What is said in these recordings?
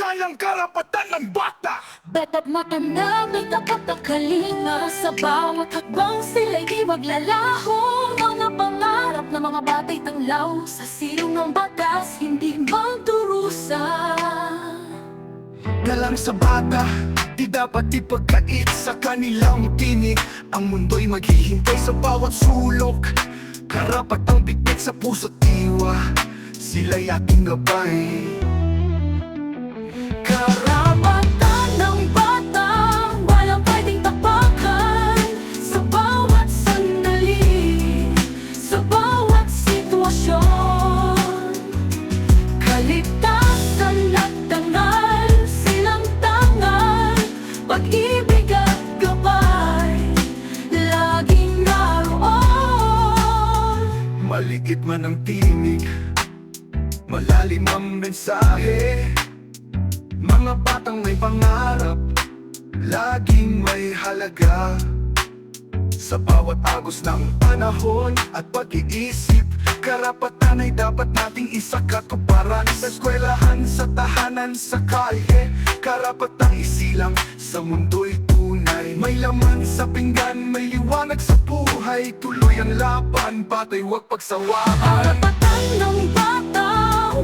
Talakayan karapatan ng bata. Bata't matanda, may tapat na kalinga. Sa bawat hakbang sila'y di maglalaho. Mga pangarap ng mga batay tanglaw. Sa silong ng batas, hindi magdurusa. Galang sa bata, di dapat ipagkait sa kanilang tinig. Ang mundo'y maghihintay sa bawat sulok. Karapatang bitbit sa puso't diwa, sila'y ating gabay. Karapatan ng bata, walang pwedeng tapakan. Sa bawat sandali, sa bawat sitwasyon, kaligtasan at dangal, silang tangal, pag-ibig at gabay, laging naroon. Maliit man ang tinig, malalim ang mensahe. Mga batang may pangarap, laging may halaga. Sa bawat agos ng panahon at pag-iisip, karapatan ay dapat nating isakatuparan. Sa eskwelahan, sa tahanan, sa kalye, karapatang isilang sa mundo'y tunay. May laman sa pinggan, may liwanag sa buhay. Tuloy ang laban, batay huwag pagsawaan. Karapatan ng bata,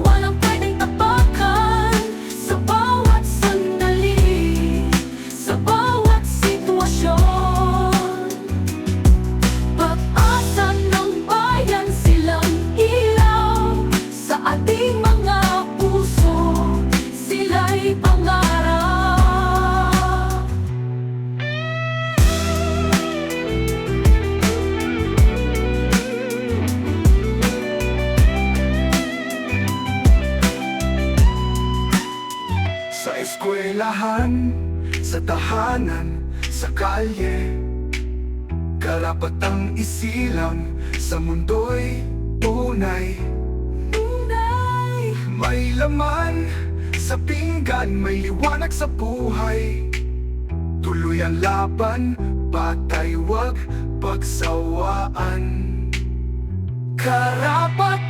walang pwedeng tapakan. Sa bawat sandali, sa bawat sitwasyon, pag-asa ng bayan, silang ilaw. Sa ating mga puso, sila'y pangarap. Sa eskwelahan, sa tahanan, sa kalye, karapatang isilang sa mundo'y tunay. May laman sa pinggan, may liwanag sa buhay. Tuloy ang laban, patay wag pagsawaan. Karapat